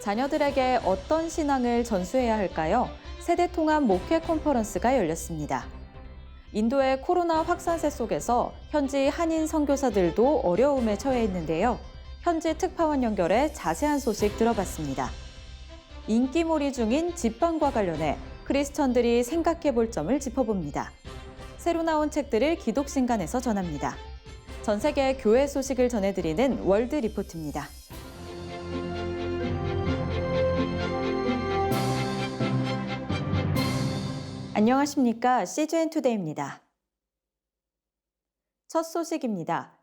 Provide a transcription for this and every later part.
자녀들에게 어떤 신앙을 전수해야 할까요? 세대 통합 목회 컨퍼런스가 열렸습니다. 인도의 코로나 확산세 속에서 현지 한인 선교사들도 어려움에 처해 있는데요. 현지 특파원 연결해 자세한 소식 들어봤습니다. 인기몰이 중인 집방과 관련해 크리스천들이 생각해 볼 점을 짚어봅니다. 새로 나온 책들을 기독신간에서 전합니다. 전 세계 교회 소식을 전해드리는 월드 리포트입니다. 안녕하십니까? CGN투데이입니다. 첫 소식입니다.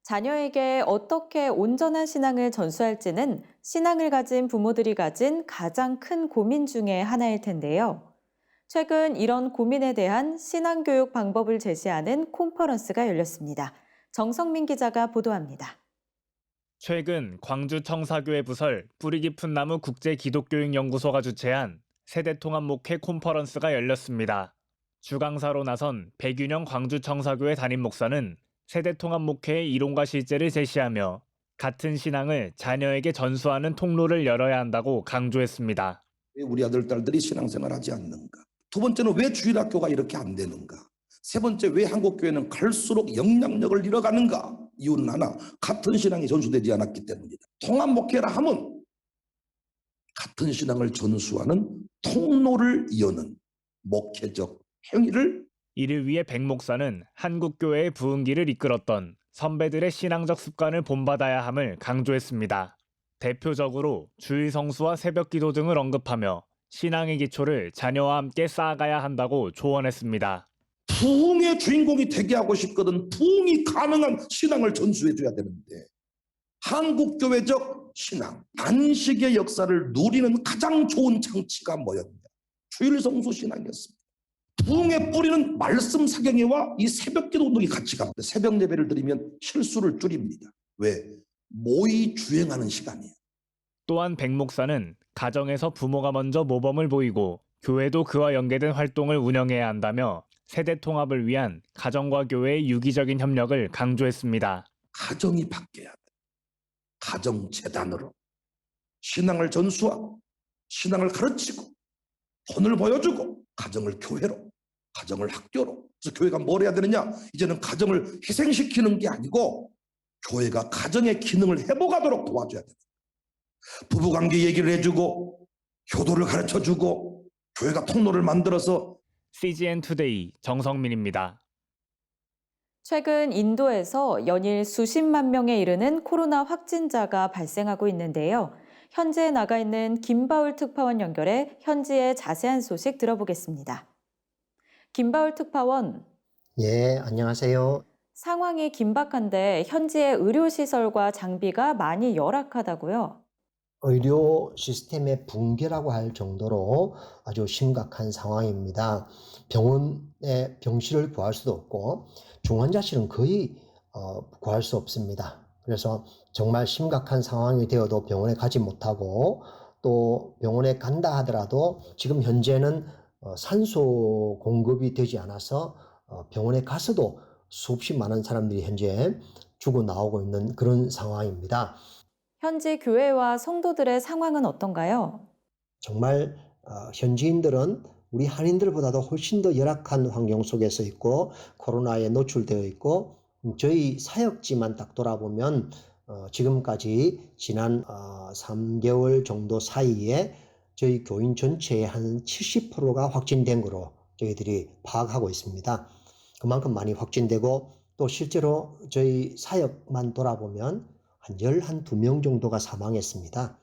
자녀에게 어떻게 온전한 신앙을 전수할지는 신앙을 가진 부모들이 가진 가장 큰 고민 중에 하나일 텐데요. 최근 이런 고민에 대한 신앙교육 방법을 제시하는 컨퍼런스가 열렸습니다. 정성민 기자가 보도합니다. 최근 광주 청사교회 부설 뿌리 깊은 나무 국제기독교육연구소가 주최한 세대통합 목회 컨퍼런스가 열렸습니다. 주강사로 나선 백윤영 광주 청사교회 담임 목사는 세대통합 목회의 이론과 실제를 제시하며 같은 신앙을 자녀에게 전수하는 통로를 열어야 한다고 강조했습니다. 왜 우리 아들, 딸들이 신앙생활을 하지 않는가? 두 번째는 왜 주일학교가 이렇게 안 되는가? 세 번째, 왜 한국교회는 갈수록 영향력을 잃어가는가? 이유는 하나, 같은 신앙이 전수되지 않았기 때문이다. 통합목회라 하면 같은 신앙을 전수하는 통로를 여는 목회적 행위를 이를 위해 백 목사는 한국교회의 부흥기를 이끌었던 선배들의 신앙적 습관을 본받아야 함을 강조했습니다. 대표적으로 주일 성수와 새벽기도 등을 언급하며 신앙의 기초를 자녀와 함께 쌓아가야 한다고 조언했습니다. 부흥의 주인공이 되게 하고 싶거든 부흥이 가능한 신앙을 전수해줘야 되는데 한국교회적 신앙, 안식의 역사를 누리는 가장 좋은 장치가 뭐였냐? 주일성수 신앙이었습니다. 부흥의 뿌리는 말씀 사경회와 이 새벽기도 운동이 같이 갑니다. 새벽 예배를 드리면 실수를 줄입니다. 왜? 모의 주행하는 시간이에요. 또한 백 목사는 가정에서 부모가 먼저 모범을 보이고 교회도 그와 연계된 활동을 운영해야 한다며 세대 통합을 위한 가정과 교회의 유기적인 협력을 강조했습니다. 가정이 바뀌어야 돼. 가정재단으로 신앙을 전수하고 신앙을 가르치고 본을 보여주고 가정을 교회로 가정을 학교로. 그래서 교회가 뭘 해야 되느냐? 이제는 가정을 희생시키는 게 아니고 교회가 가정의 기능을 회복하도록 도와줘야 됩니다. 부부관계 얘기를 해주고 효도를 가르쳐주고 교회가 통로를 만들어서. CGN투데이 정성민입니다. 최근 인도에서 연일 수십만 명에 이르는 코로나 확진자가 발생하고 있는데요. 현지에 나가 있는 김바울 특파원 연결해 현지의 자세한 소식 들어보겠습니다. 김바울 특파원. 예, 안녕하세요. 상황이 긴박한데 현지의 의료시설과 장비가 많이 열악하다고요? 의료 시스템의 붕괴라고 할 정도로 아주 심각한 상황입니다. 병원에 병실을 구할 수도 없고 중환자실은 거의 구할 수 없습니다. 그래서 정말 심각한 상황이 되어도 병원에 가지 못하고 또 병원에 간다 하더라도 지금 현재는 산소 공급이 되지 않아서 병원에 가서도 수없이 많은 사람들이 현재 죽어 나오고 있는 그런 상황입니다. 현지 교회와 성도들의 상황은 어떤가요? 정말 현지인들은 우리 한인들보다도 훨씬 더 열악한 환경 속에서 있고 코로나에 노출되어 있고 저희 사역지만 딱 돌아보면 지금까지 지난 3개월 정도 사이에 저희 교인 전체의 한 70%가 확진된 거로 저희들이 파악하고 있습니다. 그만큼 많이 확진되고 또 실제로 저희 사역만 돌아보면 한 12명 정도가 사망했습니다.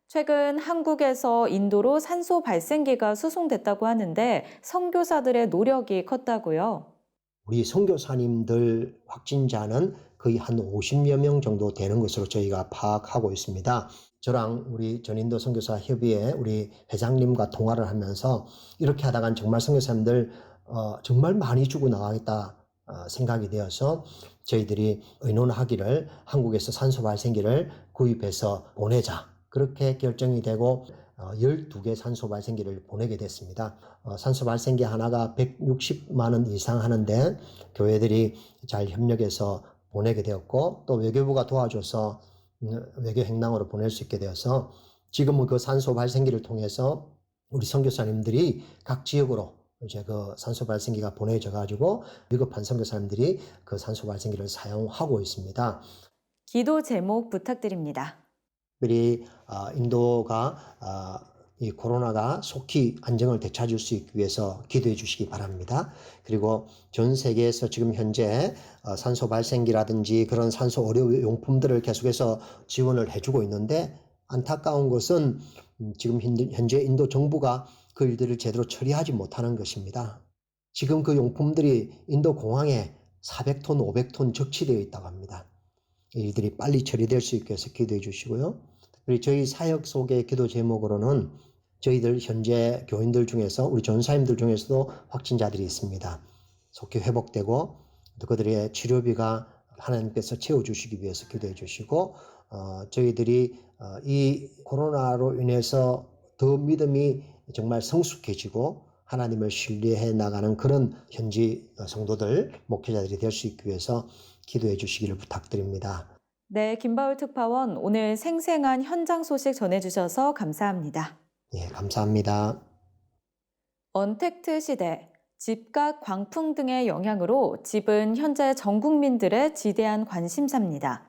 최근 한국에서 인도로 산소 발생기가 수송됐다고 하는데 선교사들의 노력이 컸다고요? 우리 선교사님들 확진자는 거의 한 50여 명 정도 되는 것으로 저희가 파악하고 있습니다. 저랑 우리 전인도 선교사 협의회 우리 회장님과 통화를 하면서 이렇게 하다간 정말 선교사님들 정말 많이 죽어 나가겠다 생각이 되어서 저희들이 의논하기를 한국에서 산소 발생기를 구입해서 보내자 그렇게 결정이 되고 12개 산소 발생기를 보내게 됐습니다. 산소 발생기 하나가 160만 원 이상 하는데 교회들이 잘 협력해서 보내게 되었고 또 외교부가 도와줘서 외교 행랑으로 보낼 수 있게 되어서 지금은 그 산소 발생기를 통해서 우리 선교사님들이 각 지역으로 이제 그 산소 발생기가 보내져 가지고 비급한 선교사님들이 그 산소 발생기를 사용하고 있습니다. 기도 제목 부탁드립니다. 특별히 인도가 이 코로나가 속히 안정을 되찾을 수 있기 위해서 기도해 주시기 바랍니다. 그리고 전 세계에서 지금 현재 산소 발생기라든지 그런 산소 의료 용품들을 계속해서 지원을 해주고 있는데 안타까운 것은 지금 현재 인도 정부가 그 일들을 제대로 처리하지 못하는 것입니다. 지금 그 용품들이 인도 공항에 400톤, 500톤 적치되어 있다고 합니다. 이 일들이 빨리 처리될 수 있게 해서 기도해 주시고요. 특별히 저희 사역 속의 기도 제목으로는 저희들 현재 교인들 중에서 우리 전사님들 중에서도 확진자들이 있습니다. 속히 회복되고 또 그들의 치료비가 하나님께서 채워주시기 위해서 기도해 주시고 저희들이 이 코로나로 인해서 더 믿음이 정말 성숙해지고 하나님을 신뢰해 나가는 그런 현지 성도들, 목회자들이 될 수 있기 위해서 기도해 주시기를 부탁드립니다. 네, 김바울 특파원, 오늘 생생한 현장 소식 전해주셔서 감사합니다. 예, 감사합니다. 언택트 시대, 집값 광풍 등의 영향으로 집은 현재 전 국민들의 지대한 관심사입니다.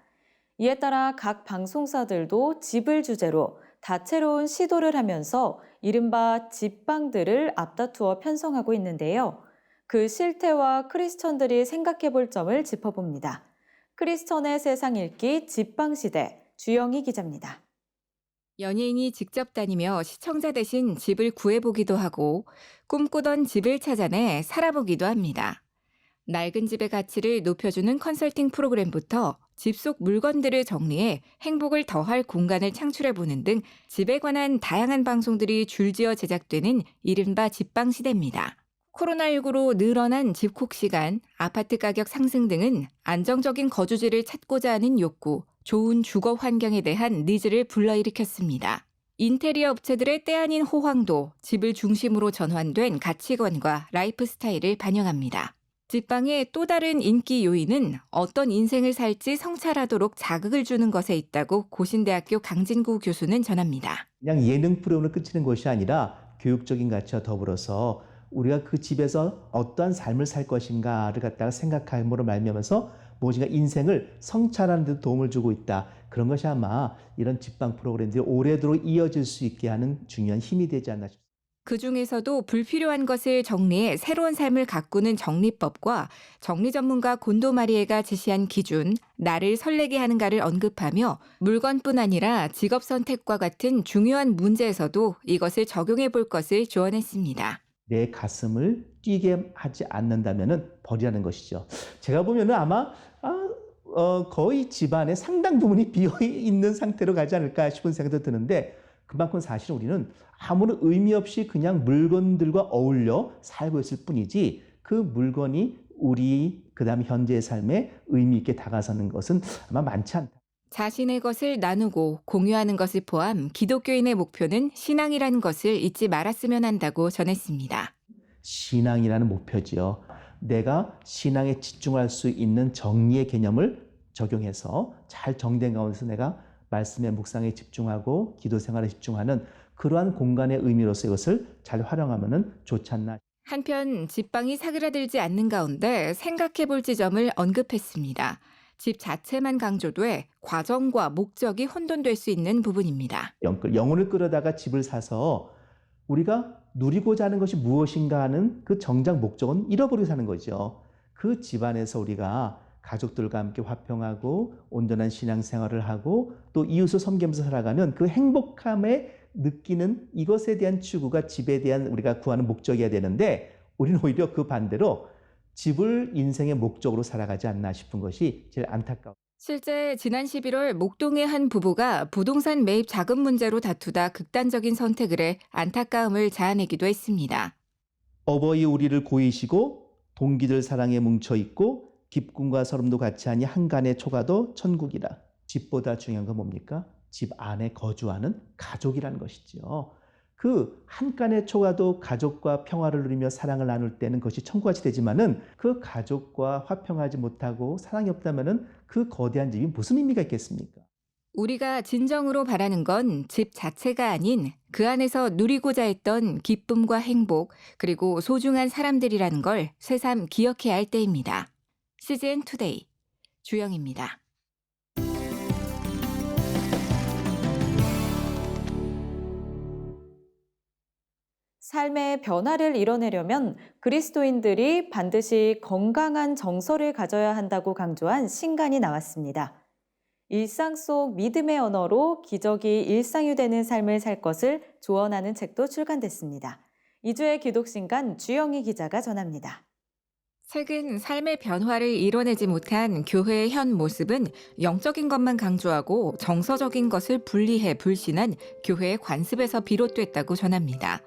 이에 따라 각 방송사들도 집을 주제로 다채로운 시도를 하면서 이른바 집방들을 앞다투어 편성하고 있는데요. 그 실태와 크리스천들이 생각해 볼 점을 짚어봅니다. 크리스천의 세상 읽기 집방시대, 주영희 기자입니다. 연예인이 직접 다니며 시청자 대신 집을 구해보기도 하고 꿈꾸던 집을 찾아내 살아보기도 합니다. 낡은 집의 가치를 높여주는 컨설팅 프로그램부터 집 속 물건들을 정리해 행복을 더할 공간을 창출해보는 등 집에 관한 다양한 방송들이 줄지어 제작되는 이른바 집방시대입니다. 코로나19로 늘어난 집콕 시간, 아파트 가격 상승 등은 안정적인 거주지를 찾고자 하는 욕구, 좋은 주거 환경에 대한 니즈를 불러일으켰습니다. 인테리어 업체들의 때 아닌 호황도 집을 중심으로 전환된 가치관과 라이프 스타일을 반영합니다. 집방의 또 다른 인기 요인은 어떤 인생을 살지 성찰하도록 자극을 주는 것에 있다고 고신대학교 강진구 교수는 전합니다. 그냥 예능 프로그램으로 그치는 것이 아니라 교육적인 가치와 더불어서 우리가 그 집에서 어떠한 삶을 살 것인가를 갖다가 생각함으로 말미암아서 무엇인가 인생을 성찰하는 데 도움을 주고 있다. 그런 것이 아마 이런 집방 프로그램들이 오래도록 이어질 수 있게 하는 중요한 힘이 되지 않나 싶습니다. 그중에서도 불필요한 것을 정리해 새로운 삶을 가꾸는 정리법과 정리 전문가 곤도 마리에가 제시한 기준, 나를 설레게 하는가를 언급하며 물건뿐 아니라 직업 선택과 같은 중요한 문제에서도 이것을 적용해 볼 것을 조언했습니다. 내 가슴을 뛰게 하지 않는다면 버리라는 것이죠. 제가 보면은 아마 거의 집안의 상당 부분이 비어 있는 상태로 가지 않을까 싶은 생각도 드는데 그만큼 사실 우리는 아무런 의미 없이 그냥 물건들과 어울려 살고 있을 뿐이지 그 물건이 우리 그다음 현재의 삶에 의미 있게 다가서는 것은 아마 많지 않다. 자신의 것을 나누고 공유하는 것을 포함 기독교인의 목표는 신앙이라는 것을 잊지 말았으면 한다고 전했습니다. 신앙이라는 목표지요. 내가 신앙에 집중할 수 있는 정리의 개념을 적용해서 잘 정된 가운데서 내가 말씀의 묵상에 집중하고 기도 생활에 집중하는 그러한 공간의 의미로서 이것을 잘 활용하면 좋지 않나. 한편 집방이 사그라들지 않는 가운데 생각해 볼 지점을 언급했습니다. 집 자체만 강조돼 과정과 목적이 혼돈될 수 있는 부분입니다. 영혼을 끌어다가 집을 사서 우리가 누리고자 하는 것이 무엇인가 하는 그 정작 목적은 잃어버리고 사는 거죠. 그 집안에서 우리가 가족들과 함께 화평하고 온전한 신앙생활을 하고 또 이웃을 섬기면서 살아가면 그 행복함에 느끼는 이것에 대한 추구가 집에 대한 우리가 구하는 목적이어야 되는데 우리는 오히려 그 반대로 집을 인생의 목적으로 살아가지 않나 싶은 것이 제일 안타까워요. 실제 지난 11월 목동의 한 부부가 부동산 매입 자금 문제로 다투다 극단적인 선택을 해 안타까움을 자아내기도 했습니다. 어버이 우리를 고이시고 동기들 사랑에 뭉쳐있고 기쁨과 서름도 같이 하니 한간의 초가도 천국이라. 집보다 중요한 건 뭡니까? 집 안에 거주하는 가족이라는 것이지요. 그 한간의 초가도 가족과 평화를 누리며 사랑을 나눌 때는 그것이 천국같이 되지만은 그 가족과 화평하지 못하고 사랑이 없다면은 그 거대한 집이 무슨 의미가 있겠습니까? 우리가 진정으로 바라는 건 집 자체가 아닌 그 안에서 누리고자 했던 기쁨과 행복, 그리고 소중한 사람들이라는 걸 새삼 기억해야 할 때입니다. CGN 투데이 주영입니다. 삶의 변화를 이뤄내려면 그리스도인들이 반드시 건강한 정서를 가져야 한다고 강조한 신간이 나왔습니다. 일상 속 믿음의 언어로 기적이 일상이 되는 삶을 살 것을 조언하는 책도 출간됐습니다. 이주의 기독신간 주영희 기자가 전합니다. 최근 삶의 변화를 이뤄내지 못한 교회의 현 모습은 영적인 것만 강조하고 정서적인 것을 분리해 불신한 교회의 관습에서 비롯됐다고 전합니다.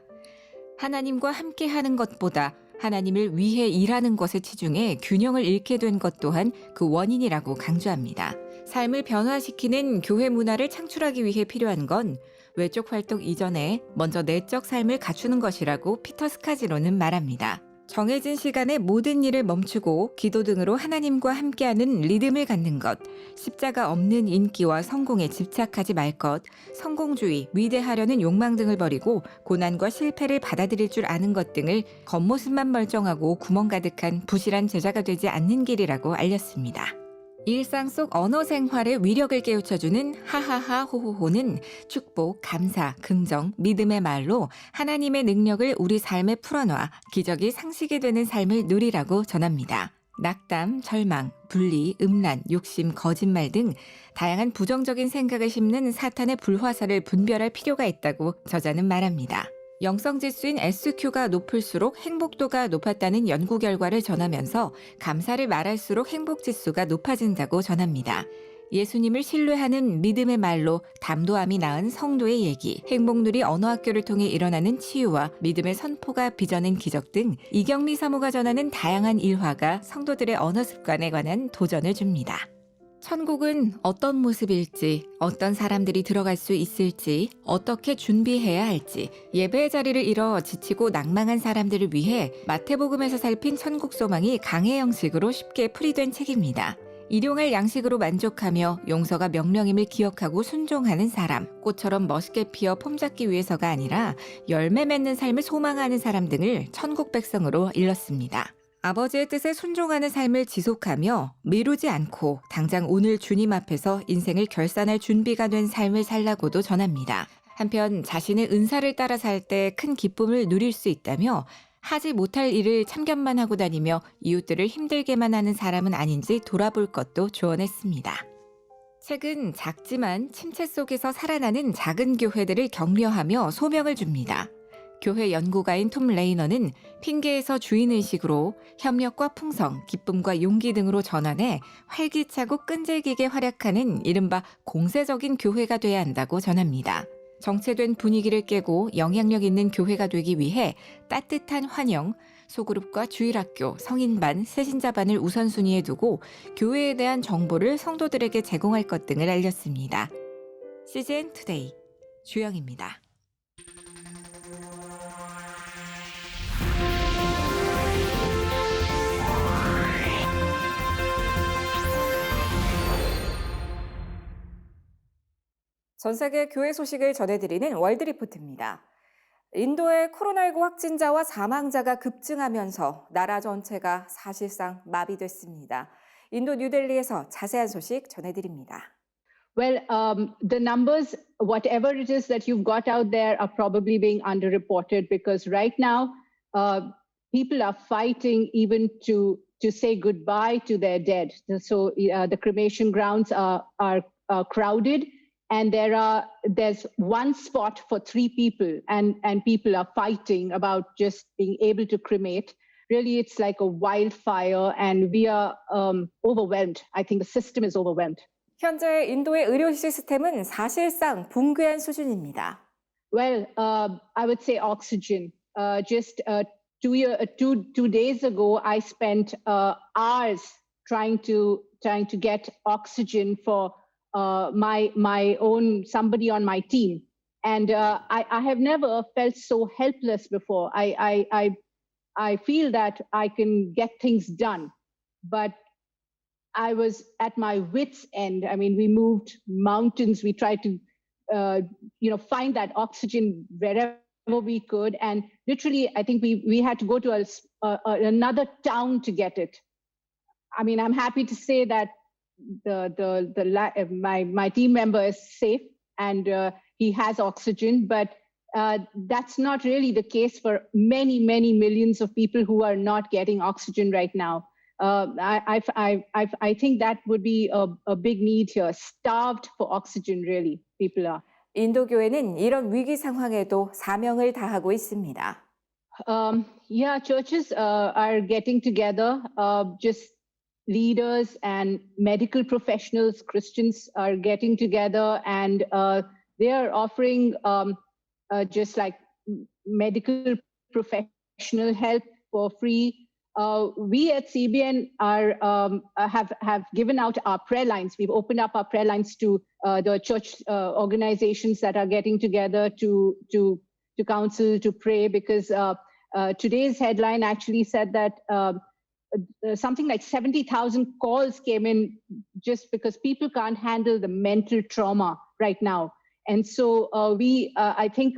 하나님과 함께하는 것보다 하나님을 위해 일하는 것에 치중해 균형을 잃게 된 것 또한 그 원인이라고 강조합니다. 삶을 변화시키는 교회 문화를 창출하기 위해 필요한 건 외적 활동 이전에 먼저 내적 삶을 갖추는 것이라고 피터 스카지로는 말합니다. 정해진 시간에 모든 일을 멈추고 기도 등으로 하나님과 함께하는 리듬을 갖는 것, 십자가 없는 인기와 성공에 집착하지 말 것, 성공주의, 위대하려는 욕망 등을 버리고 고난과 실패를 받아들일 줄 아는 것 등을 겉모습만 멀쩡하고 구멍 가득한 부실한 제자가 되지 않는 길이라고 알렸습니다. 일상 속 언어 생활의 위력을 깨우쳐주는 하하하 호호호는 축복, 감사, 긍정, 믿음의 말로 하나님의 능력을 우리 삶에 풀어놔 기적이 상식이 되는 삶을 누리라고 전합니다. 낙담, 절망, 분리, 음란, 욕심, 거짓말 등 다양한 부정적인 생각을 심는 사탄의 불화살을 분별할 필요가 있다고 저자는 말합니다. 영성지수인 SQ가 높을수록 행복도가 높았다는 연구 결과를 전하면서 감사를 말할수록 행복지수가 높아진다고 전합니다. 예수님을 신뢰하는 믿음의 말로 담도함이 낳은 성도의 얘기, 행복누리 언어학교를 통해 일어나는 치유와 믿음의 선포가 빚어낸 기적 등 이경미 사모가 전하는 다양한 일화가 성도들의 언어 습관에 관한 도전을 줍니다. 천국은 어떤 모습일지, 어떤 사람들이 들어갈 수 있을지, 어떻게 준비해야 할지, 예배의 자리를 잃어 지치고 낭망한 사람들을 위해 마태복음에서 살핀 천국 소망이 강해 형식으로 쉽게 풀이된 책입니다. 일용할 양식으로 만족하며 용서가 명령임을 기억하고 순종하는 사람, 꽃처럼 멋있게 피어 폼잡기 위해서가 아니라 열매 맺는 삶을 소망하는 사람 등을 천국 백성으로 일렀습니다. 아버지의 뜻에 순종하는 삶을 지속하며 미루지 않고 당장 오늘 주님 앞에서 인생을 결산할 준비가 된 삶을 살라고도 전합니다. 한편 자신의 은사를 따라 살 때 큰 기쁨을 누릴 수 있다며 하지 못할 일을 참견만 하고 다니며 이웃들을 힘들게만 하는 사람은 아닌지 돌아볼 것도 조언했습니다. 책은 작지만 침체 속에서 살아나는 작은 교회들을 격려하며 소명을 줍니다. 교회 연구가인 톰 레이너는 핑계에서 주인의식으로 협력과 풍성, 기쁨과 용기 등으로 전환해 활기차고 끈질기게 활약하는 이른바 공세적인 교회가 돼야 한다고 전합니다. 정체된 분위기를 깨고 영향력 있는 교회가 되기 위해 따뜻한 환영, 소그룹과 주일학교, 성인반, 세신자반을 우선순위에 두고 교회에 대한 정보를 성도들에게 제공할 것 등을 알렸습니다. CGN 투데이 주영입니다. 전 세계 교회 소식을 전해드리는 월드리포트입니다. 인도의 코로나19 확진자와 사망자가 급증하면서 나라 전체가 사실상 마비됐습니다. 인도 뉴델리에서 자세한 소식 전해드립니다. Well, the numbers, whatever it is that you've got out there, are probably being underreported because right now, people are fighting even to say goodbye to their dead. So the cremation grounds are crowded. And there's one spot for 3 people, and people are fighting about just being able to cremate. Really, it's like a wildfire, and we are overwhelmed. I think the system is overwhelmed. 현재 인도의 의료 시스템은 사실상 붕괴한 수준입니다. Well, I would say oxygen. Just 2 days ago, I spent hours trying to get oxygen for my own somebody on my team, and I have never felt so helpless before. I feel that I can get things done, but I was at my wits' end. I mean, we moved mountains. We tried to, find that oxygen wherever we could. And literally, I think we had to go to another town to get it. I mean, I'm happy to say that my team member is safe and he has oxygen, but that's not really the case for many, many millions of people who are not getting oxygen right now. I think that would be a big need here. Starved for oxygen, really, people are. 인도 교회는 이런 위기 상황에도 사명을 다하고 있습니다. Churches are getting together. Just leaders and medical professionals, Christians are getting together, and they are offering just like medical professional help for free. We at CBN have given out our prayer lines. We've opened up our prayer lines to the church organizations that are getting together to counsel, to pray, because today's headline actually said that something like 70,000 calls came in just because people can't handle the mental trauma right now. And so we, I think,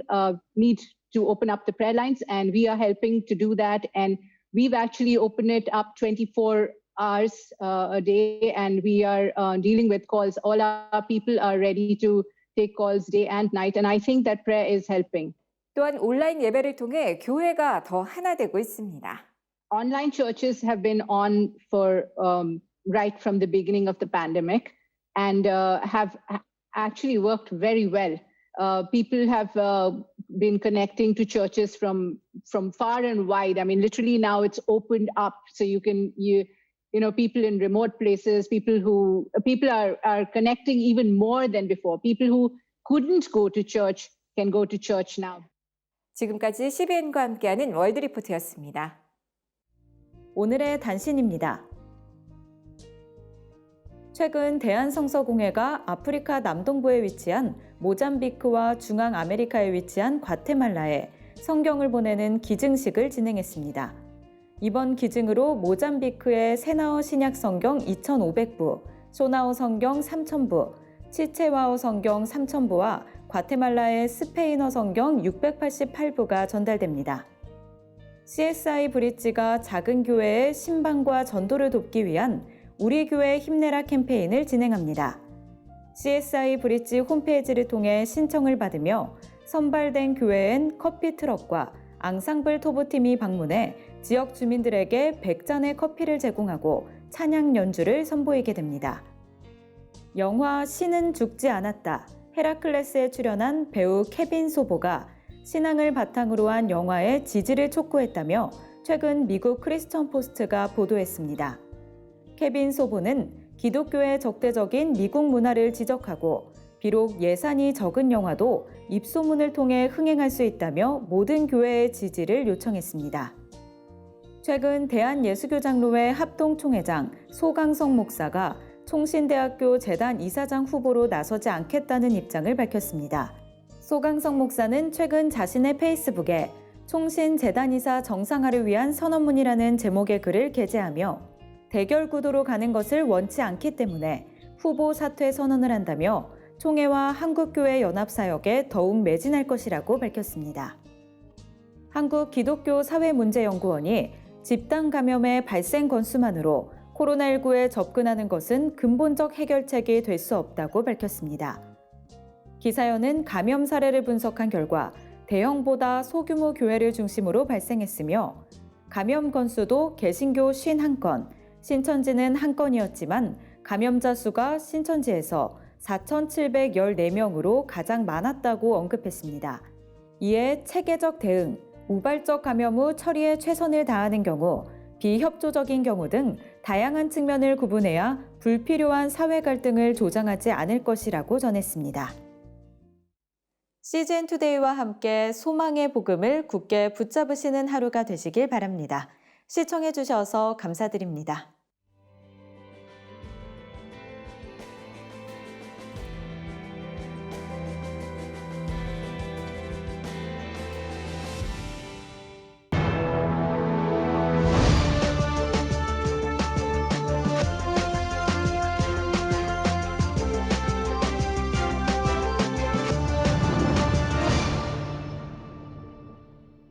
need to open up the prayer lines, and we are helping to do that. And we've actually opened it up 24 hours a day, and we are dealing with calls. All our people are ready to take calls day and night, and I think that prayer is helping. 또한 온라인 예배를 통해 교회가 더 하나 되고 있습니다. Online churches have been on for right from the beginning of the pandemic, and have actually worked very well. People have been connecting to churches from far and wide. I mean, literally now it's opened up, so you can people in remote places, people are connecting even more than before. People who couldn't go to church can go to church now. 지금까지 CBN과 함께하는 월드리포트였습니다. 오늘의 단신입니다. 최근 대한성서공회가 아프리카 남동부에 위치한 모잠비크와 중앙아메리카에 위치한 과테말라에 성경을 보내는 기증식을 진행했습니다. 이번 기증으로 모잠비크의 세나어 신약 성경 2,500부, 소나오 성경 3,000부, 치체와오 성경 3,000부와 과테말라의 스페인어 성경 688부가 전달됩니다. CSI 브릿지가 작은 교회의 신방과 전도를 돕기 위한 우리 교회 힘내라 캠페인을 진행합니다. CSI 브릿지 홈페이지를 통해 신청을 받으며 선발된 교회엔 커피 트럭과 앙상블 토보팀이 방문해 지역 주민들에게 100잔의 커피를 제공하고 찬양 연주를 선보이게 됩니다. 영화 신은 죽지 않았다, 헤라클레스에 출연한 배우 케빈 소보가 신앙을 바탕으로 한 영화의 지지를 촉구했다며 최근 미국 크리스천 포스트가 보도했습니다. 케빈 소보는 기독교의 적대적인 미국 문화를 지적하고 비록 예산이 적은 영화도 입소문을 통해 흥행할 수 있다며 모든 교회의 지지를 요청했습니다. 최근 대한예수교장로회 합동총회장 소강성 목사가 총신대학교 재단 이사장 후보로 나서지 않겠다는 입장을 밝혔습니다. 소강성 목사는 최근 자신의 페이스북에 총신재단이사 정상화를 위한 선언문이라는 제목의 글을 게재하며 대결 구도로 가는 것을 원치 않기 때문에 후보 사퇴 선언을 한다며 총회와 한국교회 연합사역에 더욱 매진할 것이라고 밝혔습니다. 한국기독교사회문제연구원이 집단 감염의 발생 건수만으로 코로나19에 접근하는 것은 근본적 해결책이 될 수 없다고 밝혔습니다. 기사연은 감염 사례를 분석한 결과 대형보다 소규모 교회를 중심으로 발생했으며 감염 건수도 개신교 51건, 신천지는 1건이었지만 감염자 수가 신천지에서 4,714명으로 가장 많았다고 언급했습니다. 이에 체계적 대응, 우발적 감염 후 처리에 최선을 다하는 경우, 비협조적인 경우 등 다양한 측면을 구분해야 불필요한 사회 갈등을 조장하지 않을 것이라고 전했습니다. CGN투데이와 함께 소망의 복음을 굳게 붙잡으시는 하루가 되시길 바랍니다. 시청해 주셔서 감사드립니다.